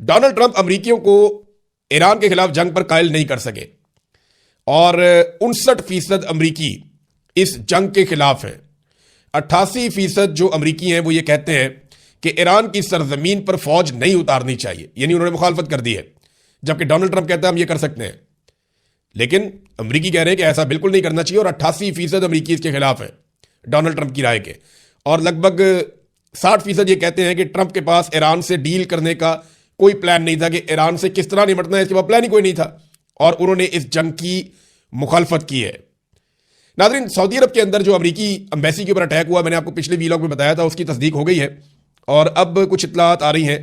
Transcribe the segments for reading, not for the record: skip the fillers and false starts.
Donald Trump امریکیوں کو ایران کے خلاف جنگ پر قائل نہیں کر سکے اور 59% امریکی اس جنگ کے خلاف ہیں. 88% جو امریکی ہیں وہ یہ کہتے ہیں کہ ایران کی سرزمین پر فوج نہیں اتارنی چاہیے، یعنی انہوں نے مخالفت کر دی ہے، جبکہ ڈونلڈ ٹرمپ کہتا ہے ہم یہ کر سکتے ہیں. لیکن امریکی کہہ رہے ہیں کہ ایسا بالکل نہیں کرنا چاہیے، اور 88% امریکی اس کے خلاف ہیں ڈونلڈ ٹرمپ کی رائے کے، اور لگ بھگ 60% یہ کہتے ہیں کہ ٹرمپ کے پاس ایران سے ڈیل کرنے کا کوئی پلان نہیں تھا، کہ ایران سے کس طرح نمٹنا ہے اس کے بعد پلان ہی کوئی نہیں تھا، اور انہوں نے اس جنگ کی مخالفت کی ہے. ناظرین، سعودی عرب کے اندر جو امریکی امبیسی کے اوپر اٹیک ہوا، میں نے آپ کو پچھلے ویلاگ میں بتایا تھا، اس کی تصدیق ہو گئی ہے، اور اب کچھ اطلاعات آ رہی ہیں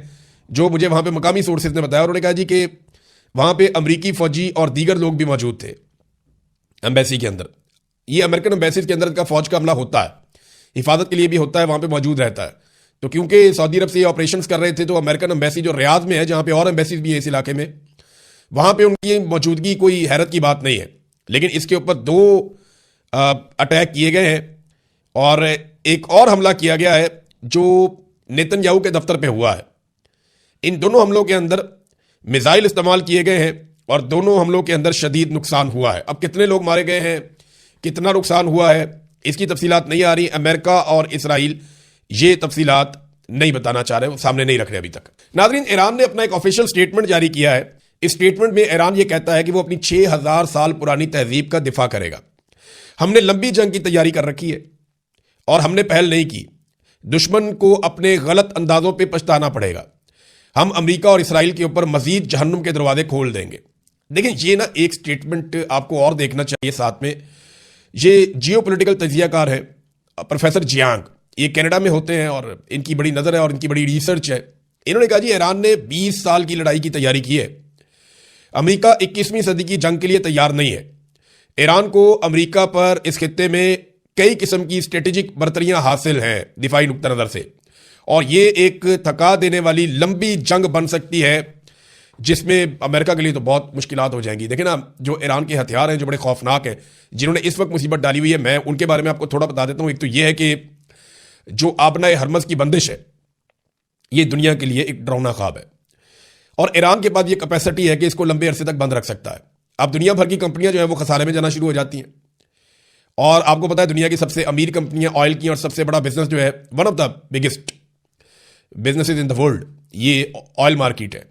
جو مجھے وہاں پہ مقامی سورسز نے بتایا. انہوں نے کہا جی کہ وہاں پہ امریکی فوجی اور دیگر لوگ بھی موجود تھے امبیسی کے اندر. یہ امریکن امبیسیز کے اندر کا فوج کا عملہ ہوتا ہے، حفاظت کے لیے بھی ہوتا ہے، وہاں پہ موجود رہتا ہے. تو کیونکہ سعودی عرب سے یہ آپریشنز کر رہے تھے، تو امریکن امبیسی جو ریاض میں ہے، جہاں پہ اور امبیسیز بھی ہیں اس علاقے میں، وہاں پہ ان کی موجودگی کوئی حیرت کی بات نہیں ہے. لیکن اس کے اوپر 2 اٹیک کیے گئے ہیں، اور ایک اور حملہ کیا گیا ہے جو نیتن یاہو کے دفتر پہ ہوا ہے. ان دونوں حملوں کے اندر میزائل استعمال کیے گئے ہیں، اور دونوں حملوں کے اندر شدید نقصان ہوا ہے. اب کتنے لوگ مارے گئے ہیں، کتنا نقصان ہوا ہے، اس کی تفصیلات نہیں آ رہی. امریکہ اور اسرائیل یہ تفصیلات نہیں بتانا چاہ رہے، وہ سامنے نہیں رکھ رہے ابھی تک. ناظرین، ایران نے اپنا ایک آفیشیل سٹیٹمنٹ جاری کیا ہے. اس سٹیٹمنٹ میں ایران یہ کہتا ہے کہ وہ اپنی 6000 سال پرانی تہذیب کا دفاع کرے گا. ہم نے لمبی جنگ کی تیاری کر رکھی ہے اور ہم نے پہل نہیں کی. دشمن کو اپنے غلط اندازوں پہ پچھتانا پڑے گا. ہم امریکہ اور اسرائیل کے اوپر مزید جہنم کے دروازے کھول دیں گے. دیکھیں، یہ نا ایک سٹیٹمنٹ آپ کو اور دیکھنا چاہیے ساتھ میں. یہ جیو پولیٹیکل تجزیہ کار ہے پروفیسر جیانگ، یہ کینیڈا میں ہوتے ہیں اور ان کی بڑی نظر ہے اور ان کی بڑی ریسرچ ہے. انہوں نے کہا جی ایران نے 20 سال کی لڑائی کی تیاری کی ہے. امریکہ 21ویں صدی کی جنگ کے لیے تیار نہیں ہے. ایران کو امریکہ پر اس خطے میں کئی قسم کی اسٹریٹجک برتریاں حاصل ہیں دفاعی نقطہ نظر سے، اور یہ ایک تھکا دینے والی لمبی جنگ بن سکتی ہے جس میں امریکہ کے لیے تو بہت مشکلات ہو جائیں گی. دیکھیں نا، جو ایران کے ہتھیار ہیں جو بڑے خوفناک ہیں، جنہوں نے اس وقت مصیبت ڈالی ہوئی ہے، میں ان کے بارے میں آپ کو تھوڑا بتا دیتا ہوں. ایک تو یہ ہے کہ جو آبنائے ہرمز کی بندش ہے، یہ دنیا کے لیے ایک ڈراؤنا خواب ہے، اور ایران کے پاس یہ کیپیسٹی ہے کہ اس کو لمبے عرصے تک بند رکھ سکتا ہے. اب دنیا بھر کی کمپنیاں جو ہیں وہ خسارے میں جانا شروع ہو جاتی ہیں، اور آپ کو پتا ہے دنیا کی سب سے امیر کمپنیاں آئل کی، اور سب سے بڑا بزنس جو ہے، one of the biggest businesses in the world, یہ آئل مارکیٹ ہے،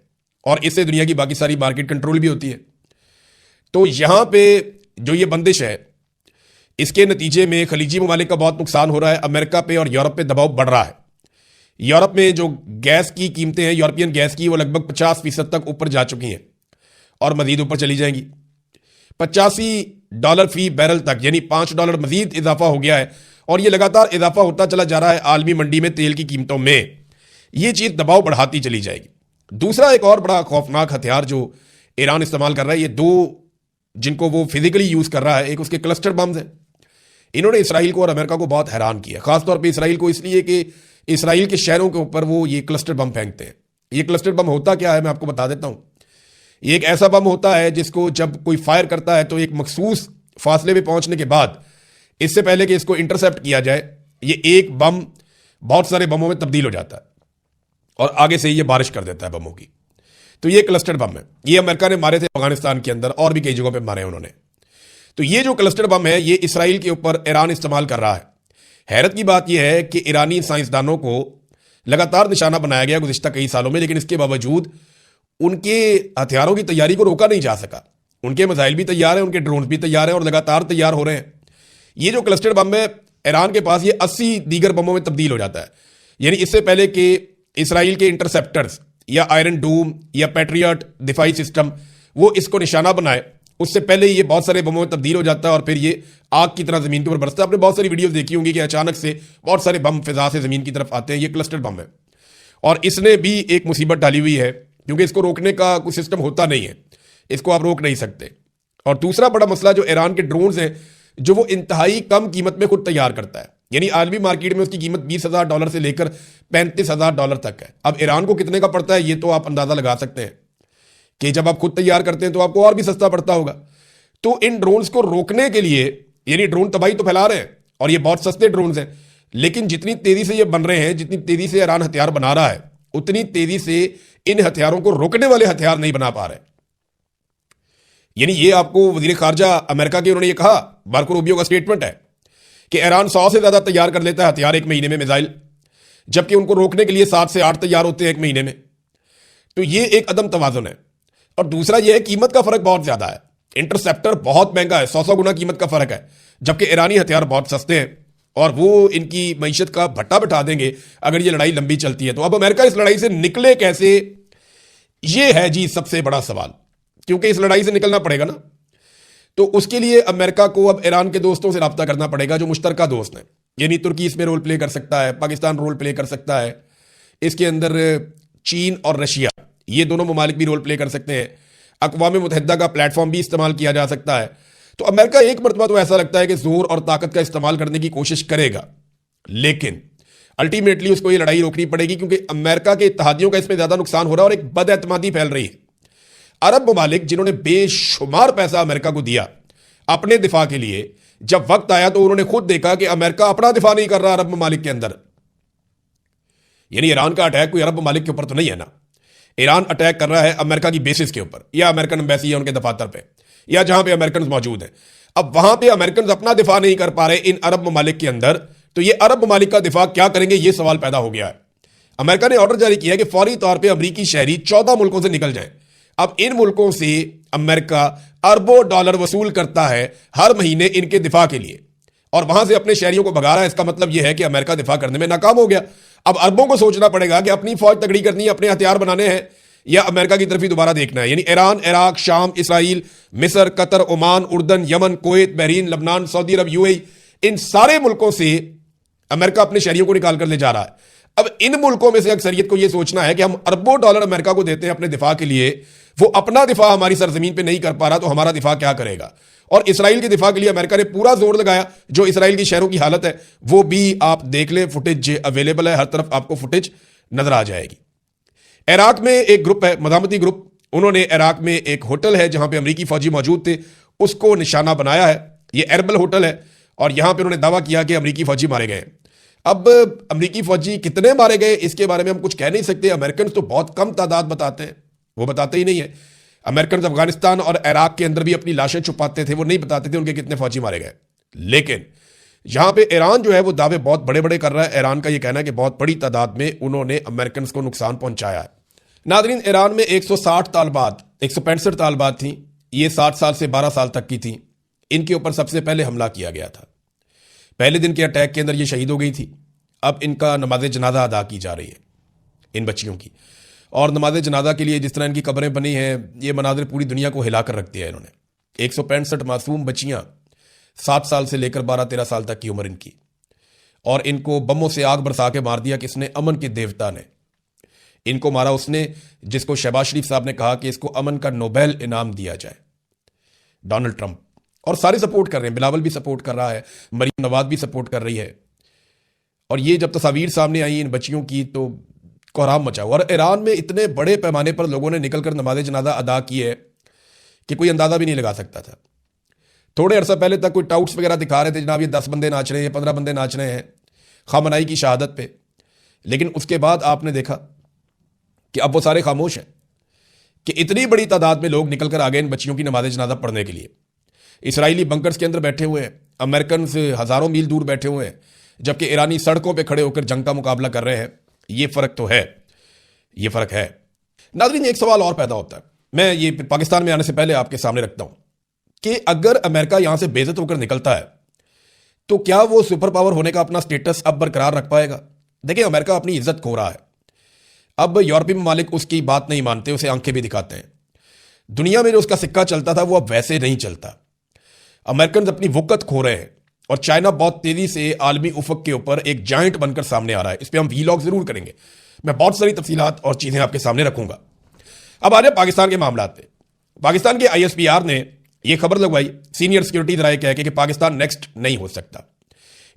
اور اس سے دنیا کی باقی ساری مارکیٹ کنٹرول بھی ہوتی ہے. تو یہاں پہ جو یہ بندش ہے، اس کے نتیجے میں خلیجی ممالک کا بہت نقصان ہو رہا ہے. امریکہ پہ اور یورپ پہ دباؤ بڑھ رہا ہے. یورپ میں جو گیس کی قیمتیں ہیں، یورپین گیس کی، وہ لگ بھگ 50% تک اوپر جا چکی ہیں اور مزید اوپر چلی جائیں گی. $85 فی بیرل تک، یعنی $5 مزید اضافہ ہو گیا ہے، اور یہ لگاتار اضافہ ہوتا چلا جا رہا ہے عالمی منڈی میں تیل کی قیمتوں میں. یہ چیز دباؤ بڑھاتی چلی جائے گی. دوسرا ایک اور بڑا خوفناک ہتھیار جو ایران استعمال کر رہا ہے، یہ 2 جن کو وہ فزیکلی یوز کر رہا ہے، ایک اس کے کلسٹر بمز ہیں. انہوں نے اسرائیل کو اور امریکہ کو بہت حیران کیا، خاص طور پہ اسرائیل کو، اس لیے کہ اسرائیل کے شہروں کے اوپر وہ یہ کلسٹر بم پھینکتے ہیں. یہ کلسٹر بم ہوتا کیا ہے، میں آپ کو بتا دیتا ہوں. یہ ایک ایسا بم ہوتا ہے جس کو جب کوئی فائر کرتا ہے تو ایک مخصوص فاصلے پہ پہنچنے کے بعد، اس سے پہلے کہ اس کو انٹرسیپٹ کیا جائے، یہ ایک بم بہت سارے بموں میں تبدیل ہو جاتا ہے اور آگے سے یہ بارش کر دیتا ہے بموں کی. تو یہ کلسٹر بم ہے. یہ امریکہ نے مارے تھے افغانستان کے اندر، اور بھی کئی جگہوں پہ مارے انہوں نے. تو یہ جو کلسٹر بم ہے، یہ اسرائیل کے اوپر ایران استعمال کر رہا ہے. حیرت کی بات یہ ہے کہ ایرانی سائنسدانوں کو لگاتار نشانہ بنایا گیا گزشتہ کئی سالوں میں، لیکن اس کے باوجود ان کے ہتھیاروں کی تیاری کو روکا نہیں جا سکا. ان کے میزائل بھی تیار ہیں، ان کے ڈرونز بھی تیار ہیں، اور لگاتار تیار ہو رہے ہیں. یہ جو کلسٹر بم ہے ایران کے پاس، یہ 80 دیگر بموں میں تبدیل ہو جاتا ہے. یعنی اس سے پہلے کہ اسرائیل کے انٹرسیپٹرز یا آئرن ڈوم یا پیٹریاٹ دفاعی سسٹم وہ اس کو نشانہ بنائے، اس سے پہلے یہ بہت سارے بموں میں تبدیل ہو جاتا ہے، اور پھر یہ آگ کی طرح زمین کے اوپر برستا ہے. آپ نے بہت ساری ویڈیوز دیکھی ہوں گی کہ اچانک سے بہت سارے بم فضا سے زمین کی طرف آتے ہیں. یہ کلسٹر بم ہے، اور اس نے بھی ایک مصیبت ڈالی ہوئی ہے، کیونکہ اس کو روکنے کا کوئی سسٹم ہوتا نہیں ہے، اس کو آپ روک نہیں سکتے. اور دوسرا بڑا مسئلہ جو ایران کے ڈرونز ہیں، جو وہ انتہائی کم قیمت میں خود تیار کرتا ہے. یعنی عالمی مارکیٹ میں اس کی قیمت $20,000 سے لے کر $35,000 تک ہے. اب ایران کو کتنے کا پڑتا ہے یہ تو آپ اندازہ لگا سکتے ہیں کہ جب آپ خود تیار کرتے ہیں تو آپ کو اور بھی سستا پڑتا ہوگا. تو ان ڈرونز کو روکنے کے لیے، یعنی ڈرون تباہی تو پھیلا رہے ہیں اور یہ بہت سستے ڈرونز ہیں، لیکن جتنی تیزی سے یہ بن رہے ہیں، جتنی تیزی سے ایران ہتھیار بنا رہا ہے، اتنی تیزی سے ان ہتھیاروں کو روکنے والے ہتھیار نہیں بنا پا رہے. یعنی یہ آپ کو وزیر خارجہ امریکہ کے انہوں نے یہ کہا، مارکو روبیو کا سٹیٹمنٹ ہے کہ ایران 100 سے زیادہ تیار کر لیتا ہے ہتھیار ایک مہینے میں، میزائل، جبکہ ان کو روکنے کے لیے 7 سے 8 تیار ہوتے ہیں ایک مہینے میں. تو یہ ایک عدم توازن ہے. اور دوسرا یہ ہے قیمت کا فرق بہت زیادہ ہے. انٹرسیپٹر بہت مہنگا ہے، 100 گنا قیمت کا فرق ہے، جبکہ ایرانی ہتھیار بہت سستے ہیں اور وہ ان کی معیشت کا بھٹا بٹھا دیں گے اگر یہ لڑائی لمبی چلتی ہے. تو اب امریکہ اس لڑائی سے نکلے کیسے، یہ ہے جی سب سے بڑا سوال، کیونکہ اس لڑائی سے نکلنا پڑے گا نا. تو اس کے لیے امریکہ کو اب ایران کے دوستوں سے رابطہ کرنا پڑے گا جو مشترکہ دوست ہیں. یعنی ترکی اس میں رول پلے کر سکتا ہے، پاکستان رول پلے کر سکتا ہے، اس کے اندر چین اور رشیا یہ دونوں ممالک بھی رول پلے کر سکتے ہیں. اقوام متحدہ کا پلیٹ فارم بھی استعمال کیا جا سکتا ہے. تو امریکہ ایک مرتبہ تو ایسا لگتا ہے کہ زور اور طاقت کا استعمال کرنے کی کوشش کرے گا، لیکن الٹیمیٹلی اس کو یہ لڑائی روکنی پڑے گی، کیونکہ امریکہ کے اتحادیوں کا اس میں زیادہ نقصان ہو رہا ہے اور ایک بد اعتمادی پھیل رہی ہے. عرب ممالک جنہوں نے بے شمار پیسہ امریکہ کو دیا اپنے دفاع کے لیے، جب وقت آیا تو انہوں نے خود دیکھا کہ امریکہ اپنا دفاع نہیں کر رہا عرب ممالک کے اندر. یعنی ایران کا اٹیک کوئی عرب ممالک کے اوپر تو نہیں ہے نا، ایران اٹیک کر رہا ہے امریکہ کی بیسز کے اوپر، یا امریکن ایمبیسی ہے ان کے دفاتر پہ، یا جہاں پہ امریکنز موجود ہیں. اب وہاں پہ امریکنز اپنا دفاع نہیں کر پا رہے ان عرب ممالک کے اندر، تو یہ عرب ممالک کا دفاع کیا کریں گے، یہ سوال پیدا ہو گیا ہے. امریکہ نے آرڈر جاری کیا ہے کہ فوری طور پہ امریکی شہری 14 ملکوں سے نکل جائیں. اب ان ملکوں سے امریکہ اربوں ڈالر وصول کرتا ہے ہر مہینے ان کے دفاع کے لیے، اور وہاں سے اپنے شہریوں کو بھگا رہا ہے. اس کا مطلب یہ ہے کہ امریکہ دفاع کرنے میں ناکام ہو گیا. اب اربوں کو سوچنا پڑے گا کہ اپنی فوج تگڑی کرنی ہے، اپنے ہتھیار بنانے ہیں، یا امریکہ کی طرف ہی دوبارہ دیکھنا ہے. یعنی ایران، عراق، شام، اسرائیل، مصر، قطر، عمان، اردن، یمن، کویت، بحرین، لبنان، سعودی عرب، یو اے ای، ان سارے ملکوں سے امریکہ اپنے شہریوں کو نکال کر لے جا رہا ہے. اب ان ملکوں میں سے اکثریت کو یہ سوچنا ہے کہ ہم اربوں ڈالر امریکہ کو دیتے ہیں اپنے دفاع کے لیے، وہ اپنا دفاع ہماری سرزمین پہ نہیں کر پا رہا، تو ہمارا دفاع کیا کرے گا. اور اسرائیل کے دفاع کے لیے امریکہ نے پورا زور لگایا. جو اسرائیل کی شہروں کی حالت ہے وہ بھی آپ دیکھ لیں، فوٹیج اویلیبل ہے، ہر طرف آپ کو فوٹیج نظر آ جائے گی. عراق میں ایک گروپ ہے، مزاحمتی گروپ، انہوں نے عراق میں ایک ہوٹل ہے جہاں پہ امریکی فوجی موجود تھے، اس کو نشانہ بنایا ہے. یہ ایربل ہوٹل ہے، اور یہاں پہ انہوں نے دعویٰ کیا کہ امریکی فوجی مارے گئے. اب امریکی فوجی کتنے مارے گئے اس کے بارے میں ہم کچھ کہہ نہیں سکتے. امریکنز تو بہت کم تعداد بتاتے ہیں، وہ بتاتے ہی نہیں ہیں. امریکنز افغانستان اور عراق کے اندر بھی اپنی لاشیں چھپاتے تھے، وہ نہیں بتاتے تھے ان کے کتنے فوجی مارے گئے. لیکن یہاں پہ ایران جو ہے وہ دعوے بہت بڑے بڑے کر رہا ہے. ایران کا یہ کہنا ہے کہ بہت بڑی تعداد میں انہوں نے امریکنز کو نقصان پہنچایا ہے. ناظرین، ایران میں 160 طالبات، 165 طالبات تھیں، یہ 7 سال سے 12 سال تک کی تھیں. ان کے اوپر سب سے پہلے حملہ کیا گیا تھا. پہلے دن کے اٹیک کے اندر یہ شہید ہو گئی تھی. اب ان کا نماز جنازہ ادا کی جا رہی ہے ان بچیوں کی، اور نماز جنازہ کے لیے جس طرح ان کی قبریں بنی ہیں، یہ مناظر پوری دنیا کو ہلا کر رکھ دیا ہے انہوں نے. 165 معصوم بچیاں، 7 سال سے لے کر 12-13 سال تک کی عمر ان کی، اور ان کو بموں سے آگ برسا کے مار دیا. کس نے؟ امن کے دیوتا نے ان کو مارا. اس نے جس کو شہباز شریف صاحب نے کہا کہ اس کو امن کا نوبیل انعام دیا جائے، ڈونلڈ ٹرمپ. اور سارے سپورٹ کر رہے ہیں، بلاول بھی سپورٹ کر رہا ہے، مریم نواز بھی سپورٹ کر رہی ہے. اور یہ جب تصاویر سامنے آئی ان بچیوں کی تو کوہرام مچا ہوا. اور ایران میں اتنے بڑے پیمانے پر لوگوں نے نکل کر نماز جنازہ ادا کی ہے کہ کوئی اندازہ بھی نہیں لگا سکتا تھا. تھوڑے عرصہ پہلے تک کوئی ٹاؤٹس وغیرہ دکھا رہے تھے، جناب یہ 10 بندے ناچ رہے ہیں، 15 بندے ناچ رہے ہیں خامنائی کی شہادت پہ. لیکن اس کے بعد آپ نے دیکھا کہ اب وہ سارے خاموش ہیں کہ اتنی بڑی تعداد میں لوگ نکل کر آ گئے ان بچیوں کی نماز جنازہ پڑھنے کے لیے. اسرائیلی بنکرز کے اندر بیٹھے ہوئے ہیں، امریکنز ہزاروں میل دور بیٹھے ہوئے ہیں، جبکہ ایرانی سڑکوں پہ کھڑے ہو کر جنگ کا مقابلہ کر رہے ہیں. یہ فرق تو ہے، یہ فرق ہے. ناظرین، ایک سوال اور پیدا ہوتا ہے، میں یہ پاکستان میں آنے سے پہلے آپ کے سامنے رکھتا ہوں کہ اگر امریکہ یہاں سے بے عزت ہو کر نکلتا ہے تو کیا وہ سپر پاور ہونے کا اپنا سٹیٹس اب برقرار رکھ پائے گا؟ دیکھیں، امریکہ اپنی عزت کھو رہا ہے. اب یورپی ممالک اس کی بات نہیں مانتے، اسے آنکھیں بھی دکھاتے ہیں. دنیا میں جو اس کا سکہ چلتا تھا وہ اب ویسے نہیں چلتا. امریکنز اپنی وقت کھو رہے ہیں، اور چائنا بہت تیزی سے عالمی افق کے اوپر ایک جائنٹ بن کر سامنے آ رہا ہے. اس پہ ہم وی لاگ ضرور کریں گے، میں بہت ساری تفصیلات اور چیزیں آپ کے سامنے رکھوں گا. اب آ جائیں پاکستان کے معاملات پہ. پاکستان کے ISPR نے یہ خبر لگوائی سینئر سیکورٹی ذرائع کہہ کے کہ پاکستان نیکسٹ نہیں ہو سکتا.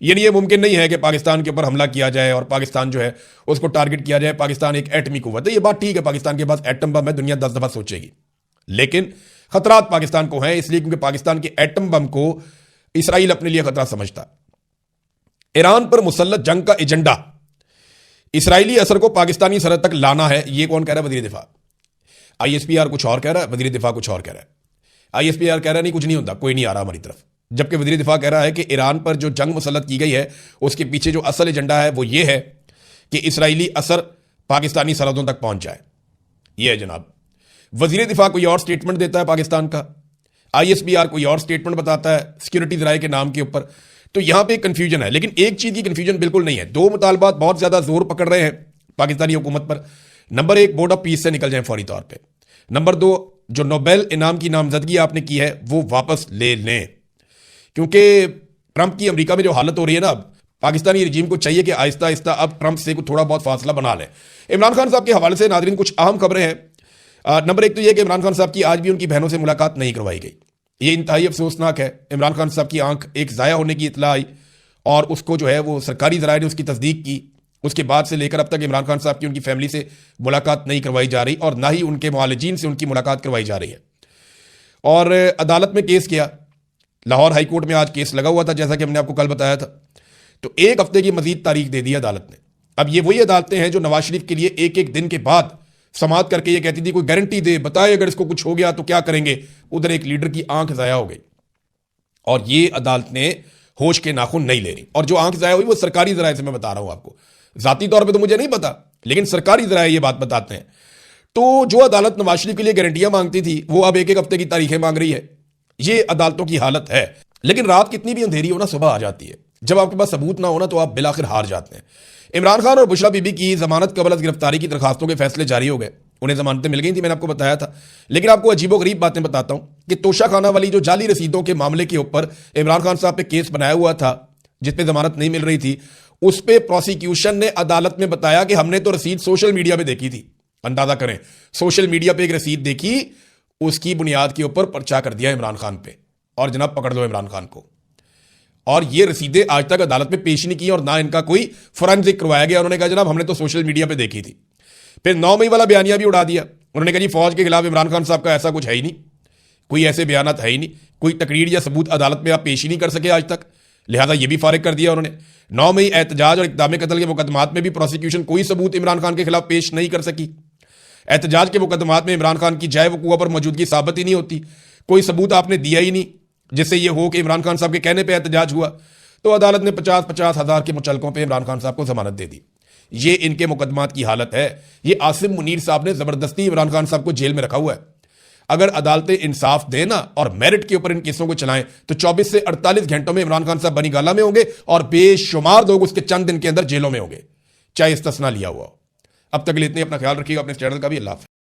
یعنی یہ ممکن نہیں ہے کہ پاکستان کے اوپر حملہ کیا جائے اور پاکستان جو ہے اس کو ٹارگٹ کیا جائے. پاکستان ایک ایٹمی قوت ہے، یہ بات ٹھیک ہے، پاکستان کے پاس ایٹم بم ہے، دنیا 10 دفعہ سوچے گی. لیکن خطرات پاکستان کو ہیں، اس لیے کیونکہ پاکستان کے ایٹم بم کو اسرائیل اپنے لیے خطرہ سمجھتا. ایران پر مسلط جنگ کا ایجنڈا اسرائیلی اثر کو پاکستانی سرحد تک لانا ہے، یہ کون کہہ رہا ہے؟ وزیر دفاع۔ آئی ایس پی آر کچھ اور کہہ رہا ہے، وزیر دفاع کچھ اور کہہ رہا ہے۔ آئی ایس پی آر کہہ رہا ہے نہیں کچھ نہیں ہوتا، کوئی نہیں آ رہا ہماری طرف، جبکہ وزیر دفاع کہہ رہا ہے کہ ایران پر جو جنگ مسلط کی گئی ہے اس کے پیچھے جو اصل ایجنڈا ہے وہ یہ ہے کہ اسرائیلی اثر پاکستانی سرحدوں تک پہنچ جائے۔ یہ ہے جناب، وزیر دفاع کوئی اور سٹیٹمنٹ دیتا ہے پاکستان کا، آئی ایس پی آر کوئی اور سٹیٹمنٹ بتاتا ہے سیکورٹی ذرائع کے نام کے اوپر۔ تو یہاں پہ کنفیوژن ہے، لیکن ایک چیز کی کنفیوژن بالکل نہیں ہے۔ دو مطالبات بہت زیادہ زور پکڑ رہے ہیں پاکستانی حکومت پر۔ نمبر ایک، بورڈ آف پیس سے نکل جائیں فوری طور پہ۔ نمبر دو، جو نوبیل انعام کی نامزدگی آپ نے کی ہے وہ واپس لے لیں، کیونکہ ٹرمپ کی امریکہ میں جو حالت ہو رہی ہے نا، اب پاکستانی رجیم کو چاہیے کہ آہستہ آہستہ اب ٹرمپ سے تھوڑا بہت فاصلہ بنا لیں۔ عمران خان صاحب کے حوالے سے ناظرین کچھ اہم خبریں ہیں۔ نمبر ایک تو یہ کہ عمران خان صاحب کی آج بھی ان کی بہنوں سے ملاقات نہیں کروائی گئی، یہ انتہائی افسوسناک ہے۔ عمران خان صاحب کی آنکھ ایک ضائع ہونے کی اطلاع آئی اور اس کو جو ہے وہ سرکاری ذرائع نے اس کی تصدیق کی، اس کے بعد سے لے کر اب تک عمران خان صاحب کی ان کی فیملی سے ملاقات نہیں کروائی جا رہی اور نہ ہی ان کے معالجین سے ان کی ملاقات کروائی جا رہی ہے۔ اور عدالت میں کیس کیا، لاہور ہائی کورٹ میں آج کیس لگا ہوا تھا جیسا کہ ہم نے آپ کو کل بتایا تھا، تو ایک ہفتے کی مزید تاریخ دے دی عدالت نے۔ اب یہ وہی عدالتیں ہیں جو نواز شریف کے لیے ایک ایک دن کے بعد سماعت کر کے یہ کہتی تھی کوئی گارنٹی دے، بتائے اگر اس کو کچھ ہو گیا تو کیا کریں گے۔ ادھر ایک لیڈر کی آنکھ ضائع ہو گئی اور یہ عدالت نے ہوش کے ناخن نہیں لے رہی، اور جو آنکھ ضائع ہوئی وہ سرکاری ذرائع سے میں بتا رہا ہوں آپ کو، ذاتی طور پہ تو مجھے نہیں پتا، لیکن سرکاری ذرائع یہ بات بتاتے ہیں۔ تو جو عدالت نواز شریف کے لیے گارنٹیاں مانگتی تھی وہ اب ایک ایک ہفتے کی تاریخیں مانگ رہی ہے۔ یہ عدالتوں کی حالت ہے، لیکن رات کتنی بھی اندھیری ہونا صبح آ جاتی ہے۔ جب آپ کے پاس ثبوت نہ ہونا تو آپ بالآخر ہار جاتے ہیں۔ عمران خان اور بشرا بی بی کی ضمانت قبل از گرفتاری کی درخواستوں کے فیصلے جاری ہو گئے، انہیں ضمانتیں مل گئی تھیں، میں نے آپ کو بتایا تھا۔ لیکن آپ کو عجیب و غریب باتیں بتاتا ہوں کہ توشہ خانہ والی جو جعلی رسیدوں کے معاملے کے اوپر عمران خان صاحب پہ کیس بنایا ہوا تھا جس پہ ضمانت نہیں مل رہی تھی، اس پہ پروسیکیوشن نے عدالت میں بتایا کہ ہم نے تو رسید سوشل میڈیا پہ دیکھی تھی۔ اندازہ کریں، سوشل میڈیا پہ ایک رسید دیکھی، اس کی بنیاد کے اوپر پرچہ کر دیا عمران خان پہ، اور جناب پکڑ لو عمران خان کو۔ اور یہ رسیدیں آج تک عدالت میں پیش نہیں کی اور نہ ان کا کوئی فورنزک کروایا گیا۔ انہوں نے کہا جناب ہم نے تو سوشل میڈیا پہ دیکھی تھی۔ پھر 9 مئی والا بیانیہ بھی اڑا دیا، انہوں نے کہا جی فوج کے خلاف عمران خان صاحب کا ایسا کچھ ہے ہی نہیں، کوئی ایسے بیانات ہے ہی نہیں، کوئی تقریر یا ثبوت عدالت میں آپ پیش ہی نہیں کر سکے آج تک، لہذا یہ بھی فارغ کر دیا انہوں نے۔ 9 مئی احتجاج اور اقدام قتل کے مقدمات میں بھی پروسیکیوشن کوئی ثبوت عمران خان کے خلاف پیش نہیں کر سکی۔ احتجاج کے مقدمات میں عمران خان کی جائے وقوع پر موجودگی ثابت ہی نہیں ہوتی، کوئی ثبوت آپ نے دیا ہی نہیں جس سے یہ ہو کہ عمران خان صاحب کے کہنے پہ احتجاج ہوا، تو عدالت نے 50-50 ہزار کے مچلقوں پہ عمران خان صاحب کو ضمانت دے دی۔ یہ ان کے مقدمات کی حالت ہے۔ یہ عاصم منیر صاحب نے زبردستی عمران خان صاحب کو جیل میں رکھا ہوا ہے۔ اگر عدالتیں انصاف دینا اور میرٹ کے اوپر ان کیسوں کو چلائیں تو 24 سے 48 گھنٹوں میں عمران خان صاحب بنی گالہ میں ہوں گے اور بے شمار لوگ اس کے چند دن کے اندر جیلوں میں ہوں گے، چاہے استثنا لیا ہوا ہو۔ اب تک کے لیے اتنے، اپنا خیال رکھیے گا، اپنے چینل کا بھی۔ اللہ حافظ۔